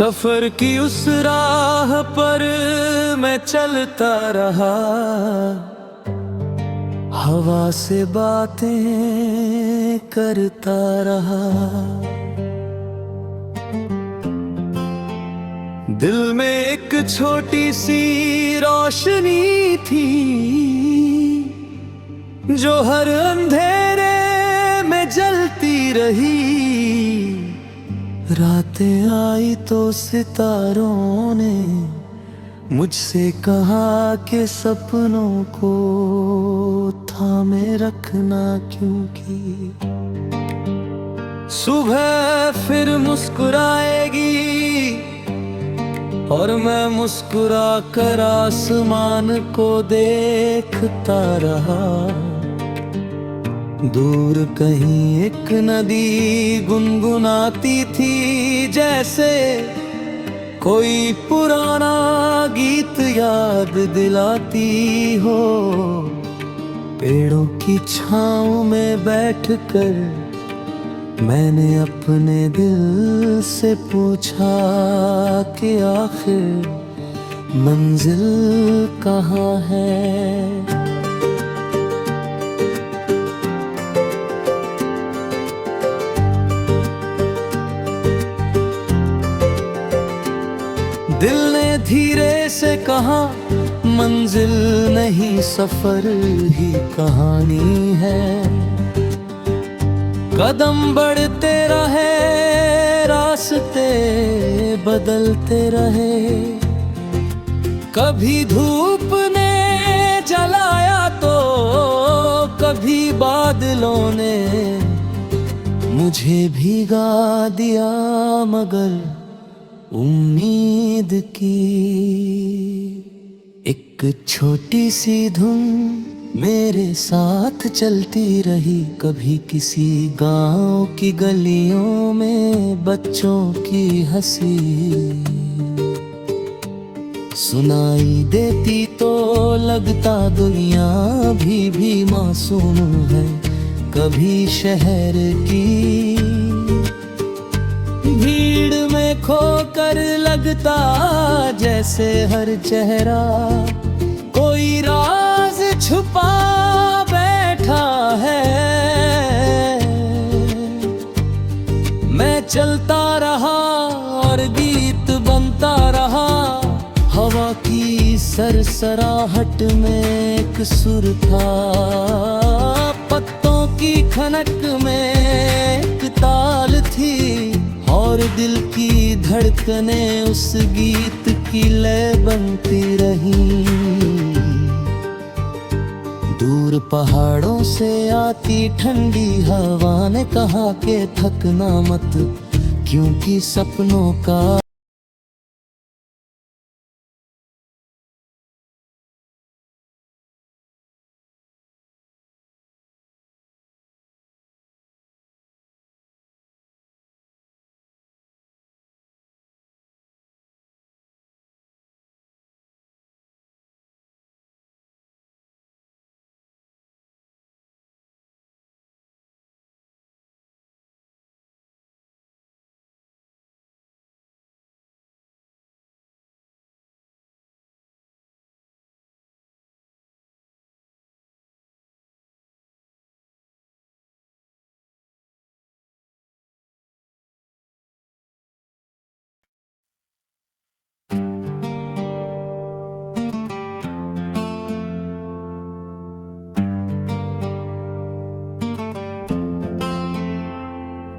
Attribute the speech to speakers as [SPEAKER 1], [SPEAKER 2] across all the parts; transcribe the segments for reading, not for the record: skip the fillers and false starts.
[SPEAKER 1] सफर की उस राह पर मैं चलता रहा, हवा से बातें करता रहा। दिल में एक छोटी सी रोशनी थी, जो हर अंधेरे में जलती रही। रातें आई तो सितारों ने मुझसे कहा कि सपनों को थामे रखना, क्योंकि सुबह फिर मुस्कुराएगी और मैं मुस्कुरा कर आसमान को देखता रहा। दूर कहीं एक नदी गुनगुनाती थी, जैसे कोई पुराना गीत याद दिलाती हो। पेड़ों की छांव में बैठकर मैंने अपने दिल से पूछा कि आखिर मंजिल कहाँ है। दिल ने धीरे से कहा, मंजिल नहीं सफर ही कहानी है। कदम बढ़ते रहे, रास्ते बदलते रहे। कभी धूप ने जलाया तो कभी बादलों ने मुझे भिगा दिया, मगर उम्मीद की एक छोटी सी धुन मेरे साथ चलती रही। कभी किसी गांव की गलियों में बच्चों की हंसी सुनाई देती तो लगता दुनिया भी मासूम है। कभी शहर की भीड़ में खोकर लगता जैसे हर चेहरा कोई राज छुपा बैठा है। मैं चलता रहा और गीत बनता रहा। हवा की सरसराहट में एक सुर था, पत्तों की खनक में एक ताल थी, और दिल की धड़कने उस गीत की लय बनती रही। दूर पहाड़ों से आती ठंडी हवा ने कहा कि थकना मत, क्योंकि सपनों का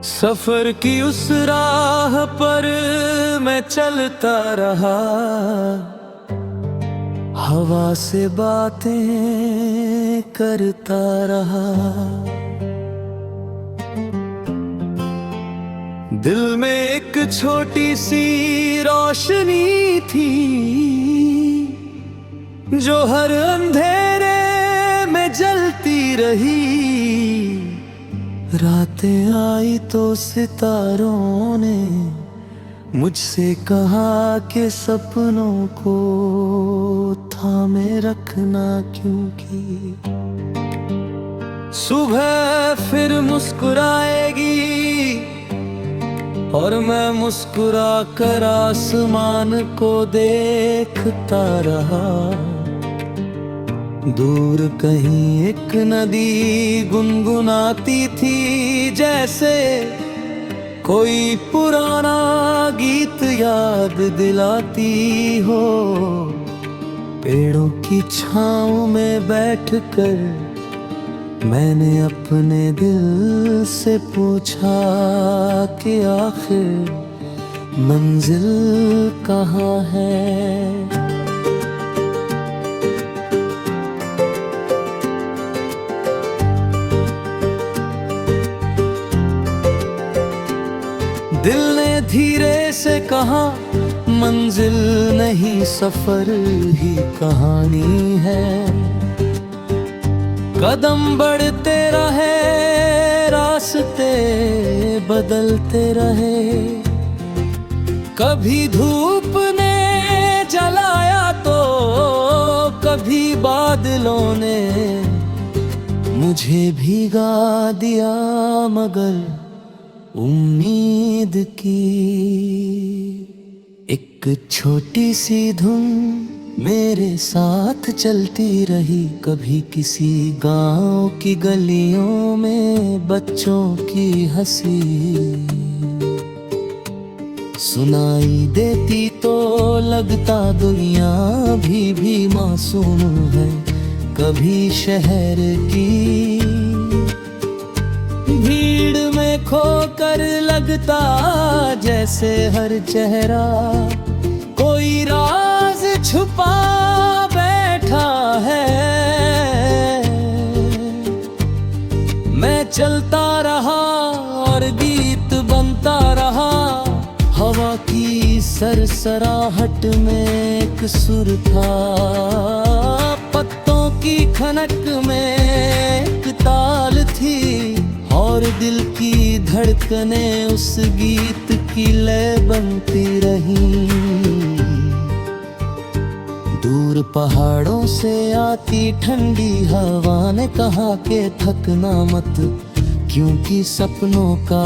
[SPEAKER 1] सफर की उस राह पर मैं चलता रहा, हवा से बातें करता रहा। दिल में एक छोटी सी रोशनी थी, जो हर अंधेरे में जलती रही। रातें आई तो सितारों ने मुझसे कहा कि सपनों को थामे रखना, क्योंकि सुबह फिर मुस्कुराएगी और मैं मुस्कुरा कर आसमान को देखता रहा। दूर कहीं एक नदी गुनगुनाती थी, जैसे कोई पुराना गीत याद दिलाती हो। पेड़ों की छाँव में बैठकर मैंने अपने दिल से पूछा कि आखिर मंजिल कहाँ है। दिल ने धीरे से कहा, मंजिल नहीं सफर ही कहानी है। कदम बढ़ते रहे, रास्ते बदलते रहे। कभी धूप ने जलाया तो कभी बादलों ने मुझे भीगा दिया, मगर उम्मीद की एक छोटी सी धुन मेरे साथ चलती रही। कभी किसी गांव की गलियों में बच्चों की हंसी सुनाई देती तो लगता दुनिया भी मासूम है। कभी शहर की भीड़ में खोकर लगता जैसे हर चेहरा कोई राज छुपा बैठा है। मैं चलता रहा और गीत बनता रहा। हवा की सरसराहट में एक सुर था, पत्तों की खनक में एक ताल थी, और दिल की धड़कने उस गीत की लय बनती रही। दूर पहाड़ों से आती ठंडी हवा ने कहा कि थकना मत, क्योंकि सपनों का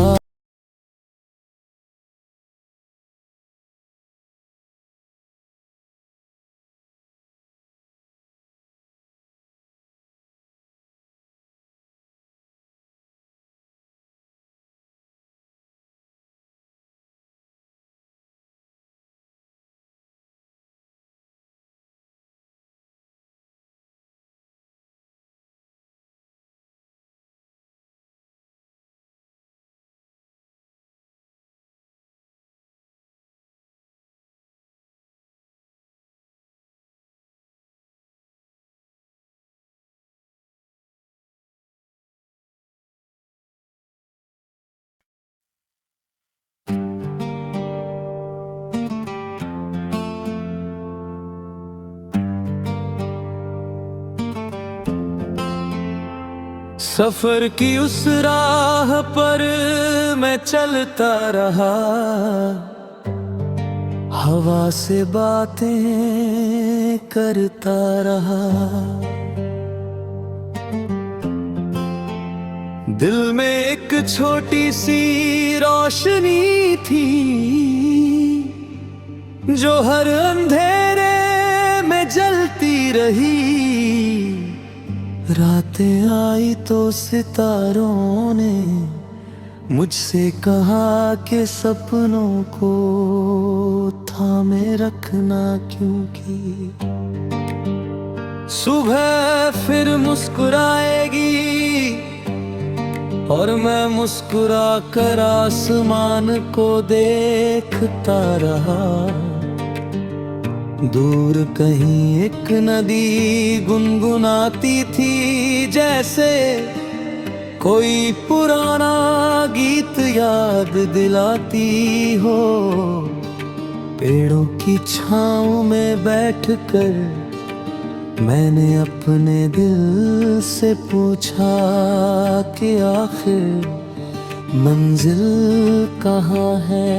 [SPEAKER 1] सफर की उस राह पर मैं चलता रहा। हवा से बातें करता रहा। दिल में एक छोटी सी रोशनी थी, जो हर अंधेरे में जलती रही। रातें आई तो सितारों ने मुझसे कहा कि सपनों को थामे रखना, क्योंकि सुबह फिर मुस्कुराएगी। और मैं मुस्कुरा कर आसमान को देखता रहा। दूर कहीं एक नदी गुनगुनाती थी, जैसे कोई पुराना गीत याद दिलाती हो। पेड़ों की छाँव में बैठकर मैंने अपने दिल से पूछा कि आखिर मंजिल कहाँ है।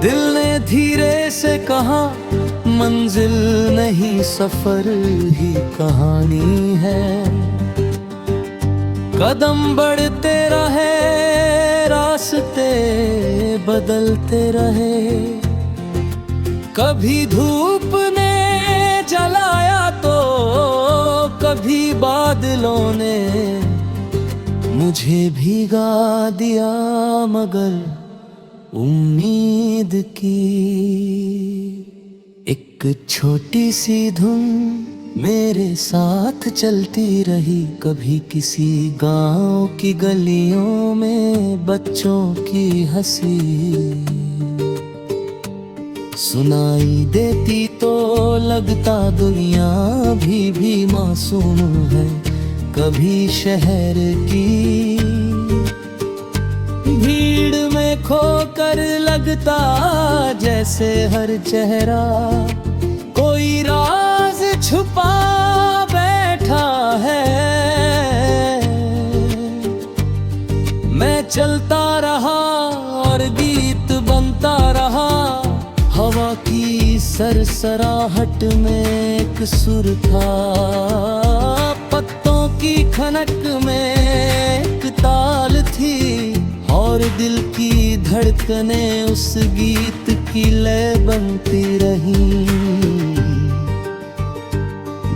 [SPEAKER 1] दिल ने धीरे से कहा, मंजिल नहीं सफर ही कहानी है। कदम बढ़ते रहे, रास्ते बदलते रहे। कभी धूप ने जलाया तो कभी बादलों ने मुझे भीगा दिया, मगर उम्मीद की एक छोटी सी धुन मेरे साथ चलती रही। कभी किसी गांव की गलियों में बच्चों की हंसी सुनाई देती तो लगता दुनिया भी मासूम है। कभी शहर की भीड़ में खोकर लगता जैसे हर चेहरा कोई राज छुपा बैठा है। मैं चलता रहा और गीत बनता रहा। हवा की सरसराहट में एक सुर था, पत्तों की खनक में एक ताल थी, और दिल की धड़कने उस गीत की लय बनती रही।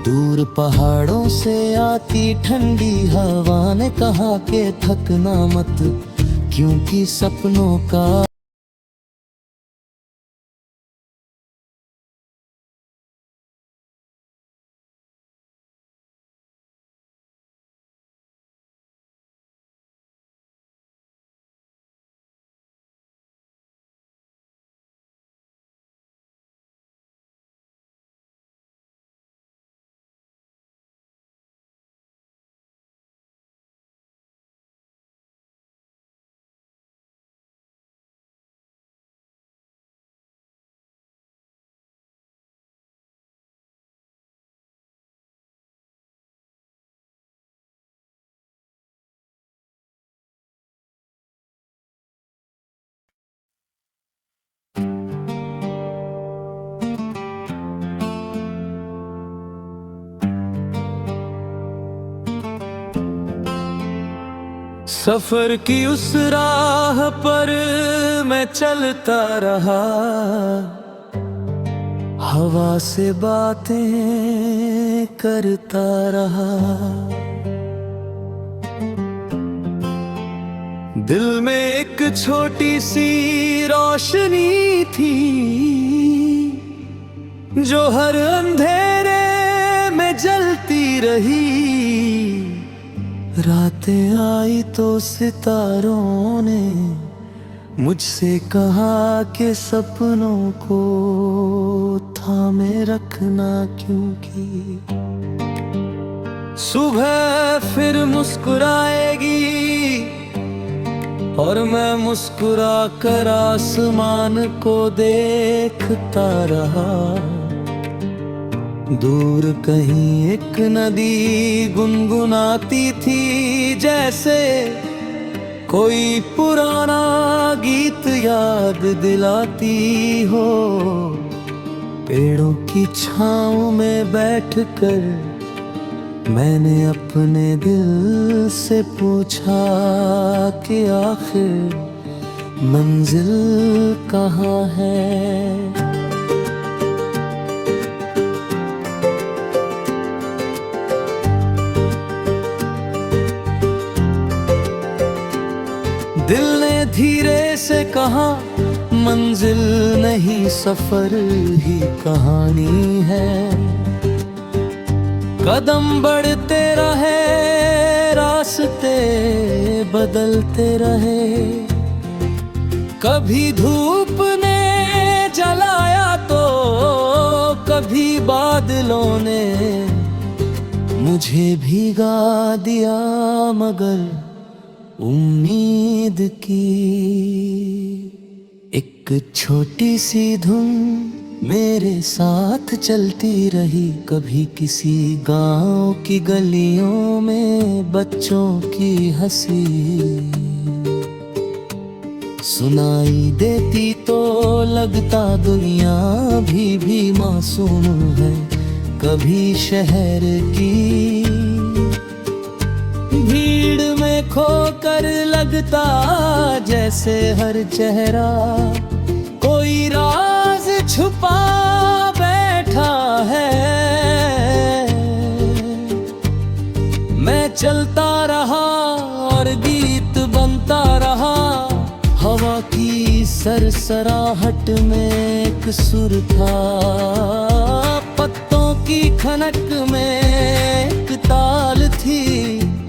[SPEAKER 1] दूर पहाड़ों से आती ठंडी हवा ने कहा कि थकना मत, क्योंकि सपनों का सफर की उस राह पर मैं चलता रहा। हवा से बातें करता रहा। दिल में एक छोटी सी रोशनी थी, जो हर अंधेरे में जलती रही। रातें आई तो सितारों ने मुझसे कहा कि सपनों को थामे रखना, क्योंकि सुबह फिर मुस्कुराएगी। और मैं मुस्कुरा कर आसमान को देखता रहा। दूर कहीं एक नदी गुनगुनाती थी, जैसे कोई पुराना गीत याद दिलाती हो। पेड़ों की छाँव में बैठकर मैंने अपने दिल से पूछा कि आखिर मंजिल कहाँ है। दिल ने धीरे से कहा, मंजिल नहीं सफर ही कहानी है। कदम बढ़ते रहे, रास्ते बदलते रहे। कभी धूप ने जलाया तो कभी बादलों ने मुझे भीगा दिया, मगर उम्मीद की एक छोटी सी धुन मेरे साथ चलती रही। कभी किसी गांव की गलियों में बच्चों की हंसी सुनाई देती तो लगता दुनिया भी मासूम है। कभी शहर की भीड़ में खोकर लगता जैसे हर चेहरा कोई राज छुपा बैठा है। मैं चलता रहा और गीत बनता रहा, हवा की सरसराहट में एक सुर था, पत्तों की खनक में एक ताल थी,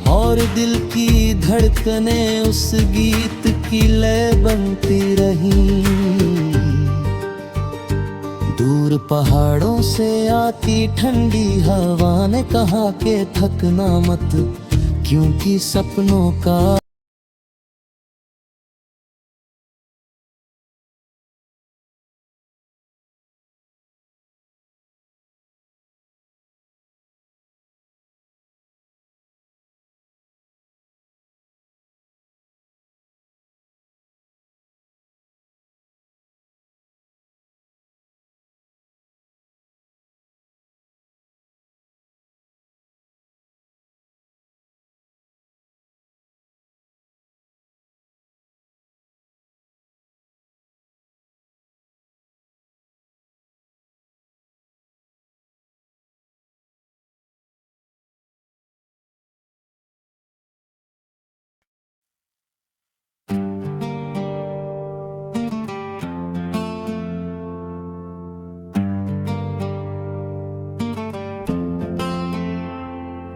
[SPEAKER 1] और दिल की धड़कनें उस गीत की लय बनती रही। दूर पहाड़ों से आती ठंडी हवा ने कहा कि थकना मत, क्योंकि सपनों का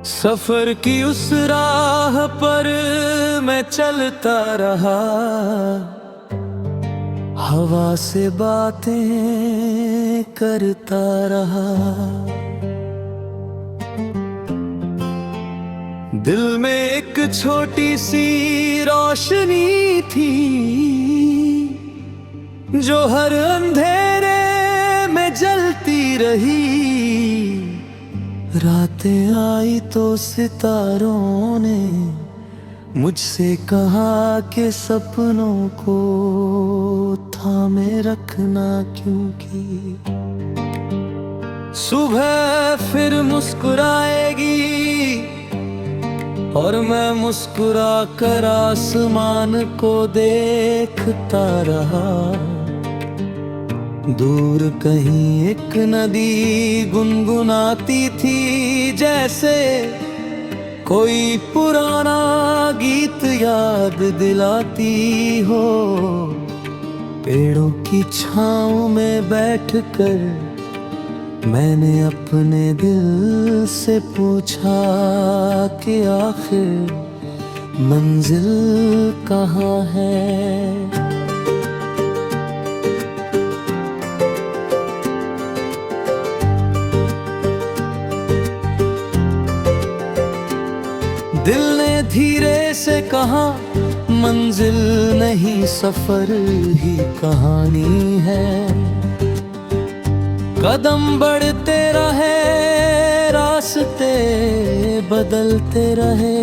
[SPEAKER 1] सफर की उस राह पर मैं चलता रहा, हवा से बातें करता रहा। दिल में एक छोटी सी रोशनी थी, जो हर अंधेरे में जलती रही। रातें आई तो सितारों ने मुझसे कहा कि सपनों को थामे रखना, क्योंकि सुबह फिर मुस्कुराएगी। और मैं मुस्कुरा कर आसमान को देखता रहा। दूर कहीं एक नदी गुनगुनाती थी, जैसे कोई पुराना गीत याद दिलाती हो। पेड़ों की छाँव में बैठकर मैंने अपने दिल से पूछा कि आखिर मंजिल कहाँ है। दिल ने धीरे से कहा, मंजिल नहीं सफर ही कहानी है। कदम बढ़ते रहे, रास्ते बदलते रहे।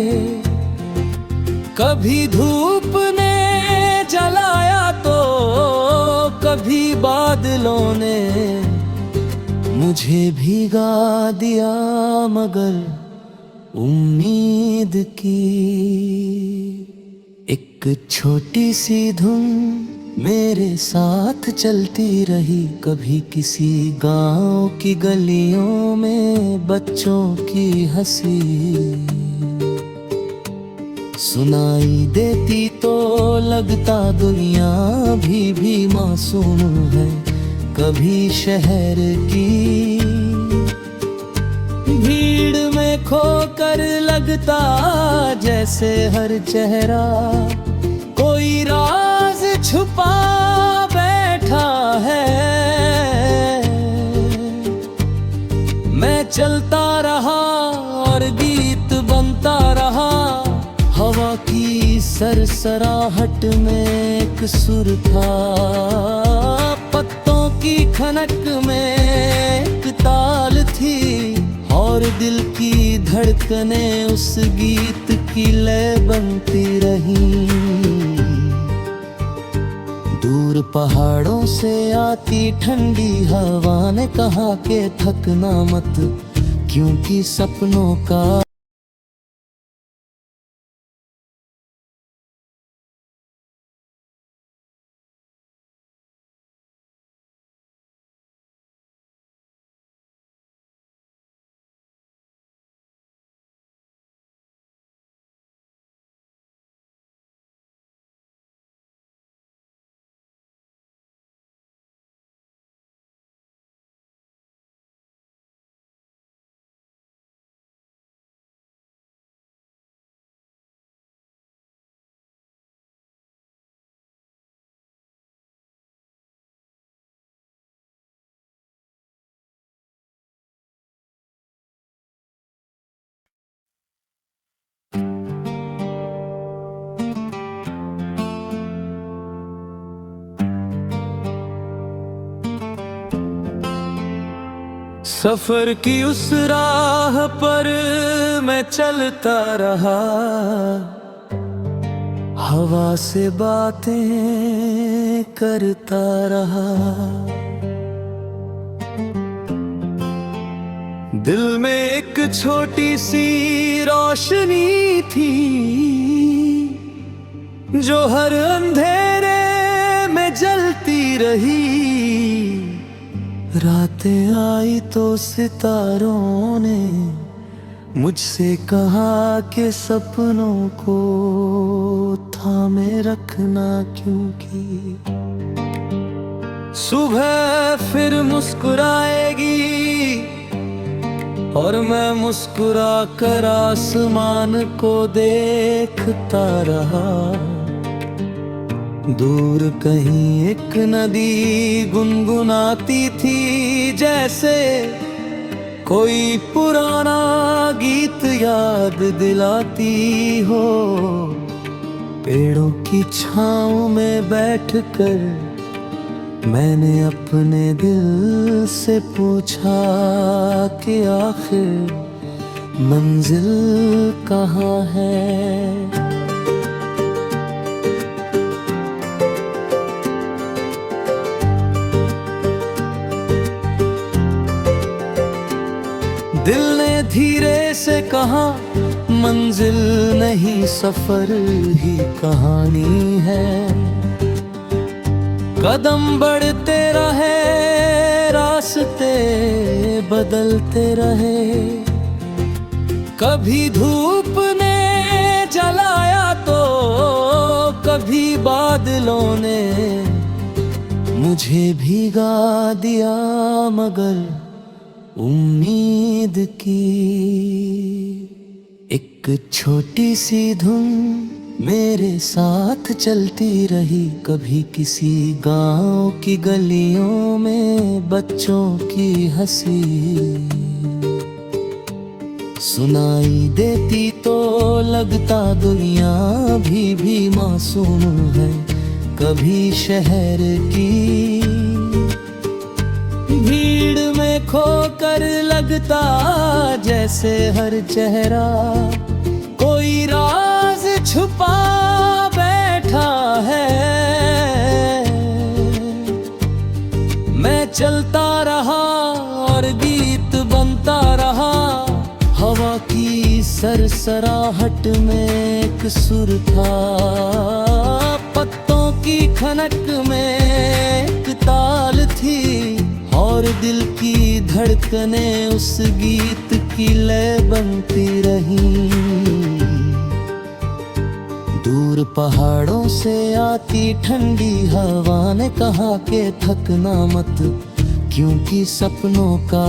[SPEAKER 1] कभी धूप ने जलाया तो कभी बादलों ने मुझे भिगा दिया, मगर उम्मीद की एक छोटी सी धुन मेरे साथ चलती रही। कभी किसी गांव की गलियों में बच्चों की हंसी सुनाई देती तो लगता दुनिया भी मासूम है। कभी शहर की भीड़ में खोकर लगता जैसे हर चेहरा कोई राज छुपा बैठा है। मैं चलता रहा और गीत बनता रहा, हवा की सरसराहट में एक सुर था, पत्तों की खनक में एक ताल थी, और दिल की धड़कनें उस गीत की लय बनती रही। पहाड़ों से आती ठंडी हवा ने कहा कि थकना मत, क्योंकि सपनों का सफर की उस राह पर मैं चलता रहा, हवा से बातें करता रहा। दिल में एक छोटी सी रोशनी थी, जो हर अंधेरे में जलती रही। रातें आई तो सितारों ने मुझसे कहा कि सपनों को थामे रखना, क्योंकि सुबह फिर मुस्कुराएगी। और मैं मुस्कुरा कर आसमान को देखता रहा। दूर कहीं एक नदी गुनगुनाती थी, जैसे कोई पुराना गीत याद दिलाती हो। पेड़ों की छाँव में बैठकर मैंने अपने दिल से पूछा कि आखिर मंजिल कहाँ है। दिल ने धीरे से कहा, मंजिल नहीं सफर ही कहानी है। कदम बढ़ते रहे, रास्ते बदलते रहे। कभी धूप ने जलाया तो कभी बादलों ने मुझे भिगा दिया, मगर उम्मीद की एक छोटी सी धुन मेरे साथ चलती रही। कभी किसी गांव की गलियों में बच्चों की हंसी सुनाई देती तो लगता दुनिया भी मासूम है। कभी शहर की भीड़ में खोकर लगता जैसे हर चेहरा कोई राज छुपा बैठा है। मैं चलता रहा और गीत बनता रहा। हवा की सरसराहट में एक सुर था, पत्तों की खनक में एक ताल थी, और दिल की धड़कने उस गीत की लय बनती रही। दूर पहाड़ों से आती ठंडी हवा ने कहा कि थकना मत, क्योंकि सपनों का